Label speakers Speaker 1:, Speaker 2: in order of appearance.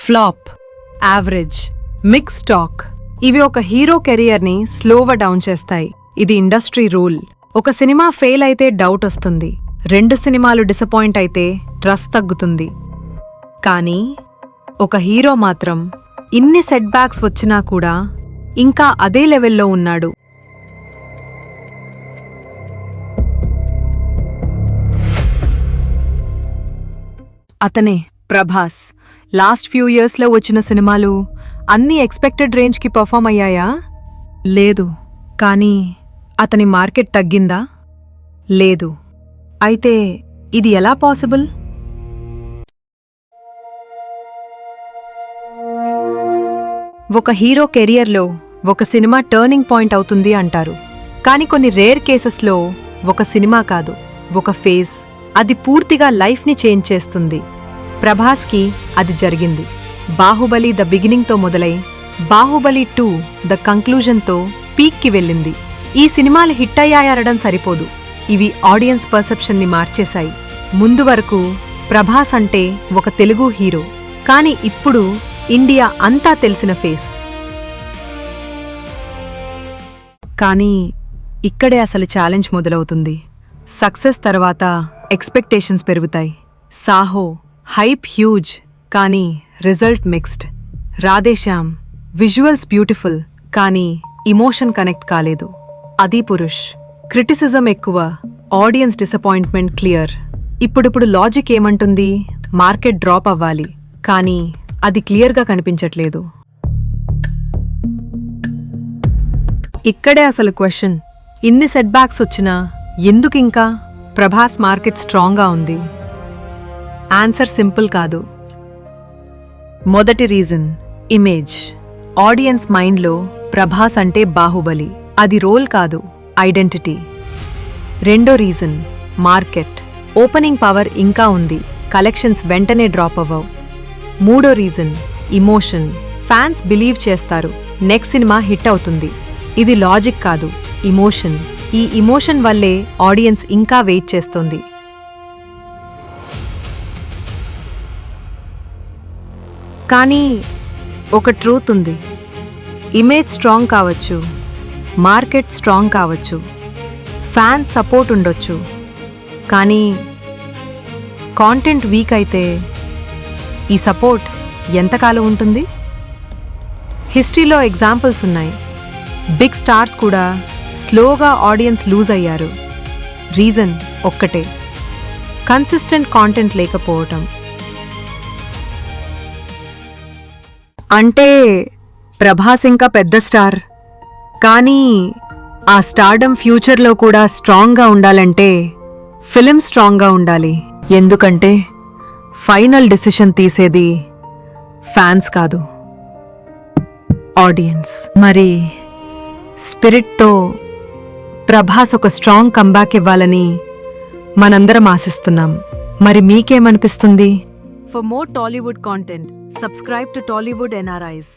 Speaker 1: Flop, average, mix talk ఇవి ఒక hero కెరియర్ని స్లోగా డౌన్ చేస్తాయి. ఇది ఇండస్ట్రీ రూల్. ఒక సినిమా ఫెయిల్ అయితే డౌట్ వస్తుంది, 2 సినిమాలు డిసప్పాయింట్ అయితే ట్రస్ట్ తగ్గుతుంది. కానీ ఒక హీరో మాత్రం ఇన్ని సెట్ బ్యాక్స్ వచ్చినా కూడా ఇంకా అదే లెవెల్లో ఉన్నాడు. అతనే ప్రభాస్. లాస్ట్ ఫ్యూ ఇయర్స్లో వచ్చిన సినిమాలు అన్నీ ఎక్స్పెక్టెడ్ రేంజ్కి పర్ఫామ్ అయ్యాయా? లేదు. కానీ అతని మార్కెట్ తగ్గిందా? లేదు. అయితే ఇది ఎలా పాసిబుల్? ఒక హీరో కెరియర్లో ఒక సినిమా టర్నింగ్ పాయింట్ అవుతుంది అంటారు. కానీ కొన్ని రేర్ కేసెస్లో ఒక సినిమా కాదు, ఒక ఫేజ్ అది పూర్తిగా లైఫ్ని చేంజ్ చేస్తుంది. ప్రభాస్కి అది జరిగింది. బాహుబలి ద బిగినింగ్తో మొదలై బాహుబలి 2 ద కంక్లూజన్తో పీక్కి వెళ్ళింది. ఈ సినిమాలు హిట్ అయ్యాయనడం సరిపోదు, ఇవి ఆడియన్స్ పర్సెప్షన్ని మార్చేశాయి. ముందు వరకు ప్రభాస్ అంటే ఒక తెలుగు హీరో, కానీ ఇప్పుడు ఇండియా అంతా తెలిసిన ఫేస్. కానీ ఇక్కడే అసలు ఛాలెంజ్ మొదలవుతుంది. సక్సెస్ తర్వాత ఎక్స్పెక్టేషన్స్ పెరుగుతాయి. సాహో హైప్ హ్యూజ్, కానీ result mixed. Radhe Shyam visuals beautiful, కానీ ఇమోషన్ కనెక్ట్ కాలేదు. ఆది పురుష్ క్రిటిసిజం ఎక్కువ, ఆడియన్స్ డిసప్పాయింట్మెంట్ క్లియర్. ఇప్పుడు లాజిక్ ఏమంటుంది? మార్కెట్ డ్రాప్ అవ్వాలి, కానీ అది క్లియర్గా కనిపించట్లేదు. ఇక్కడే అసలు క్వశ్చన్. ఇన్ని సెట్ బ్యాక్స్ వచ్చినా ఎందుకింకా ప్రభాస్ మార్కెట్ స్ట్రాంగ్గా ఉంది? ఆన్సర్ సింపుల్ కాదు. మొదటి రీజన్ ఇమేజ్. ఆడియన్స్ మైండ్లో ప్రభాస్ అంటే బాహుబలి, అది రోల్ కాదు, ఐడెంటిటీ. రెండో రీజన్ మార్కెట్. ఓపెనింగ్ పవర్ ఇంకా ఉంది, కలెక్షన్స్ వెంటనే డ్రాప్ అవ్వవు. మూడో రీజన్ ఇమోషన్. ఫ్యాన్స్ బిలీవ్ చేస్తారు నెక్స్ట్ సినిమా హిట్ అవుతుంది. ఇది లాజిక్ కాదు, ఇమోషన్. ఈ ఇమోషన్ వల్లే ఆడియన్స్ ఇంకా వెయిట్ చేస్తుంది. కానీ ఒక ట్రూత్ ఉంది. ఇమేజ్ స్ట్రాంగ్ కావచ్చు, మార్కెట్ స్ట్రాంగ్ కావచ్చు, ఫ్యాన్స్ సపోర్ట్ ఉండొచ్చు, కానీ కాంటెంట్ వీక్ అయితే ఈ సపోర్ట్ ఎంతకాలం ఉంటుంది? హిస్టరీలో ఎగ్జాంపుల్స్ ఉన్నాయి. బిగ్ స్టార్స్ కూడా స్లోగా ఆడియన్స్ లూజ్ అయ్యారు. రీజన్ ఒక్కటే, కన్సిస్టెంట్ కాంటెంట్ లేకపోవటం. అంటే ప్రభాస్ ఇంకా పెద్ద స్టార్, కానీ ఆ స్టార్డమ్ ఫ్యూచర్లో కూడా స్ట్రాంగ్గా ఉండాలంటే ఫిలిం స్ట్రాంగ్గా ఉండాలి. ఎందుకంటే ఫైనల్ డిసిషన్ తీసేది ఫ్యాన్స్ కాదు, ఆడియన్స్. మరి స్పిరిట్తో ప్రభాస్ ఒక స్ట్రాంగ్ కంబ్యాక్ ఇవ్వాలని మనందరం ఆశిస్తున్నాం. మరి మీకేమనిపిస్తుంది? For more Tollywood content, subscribe to Tollywood NRIs.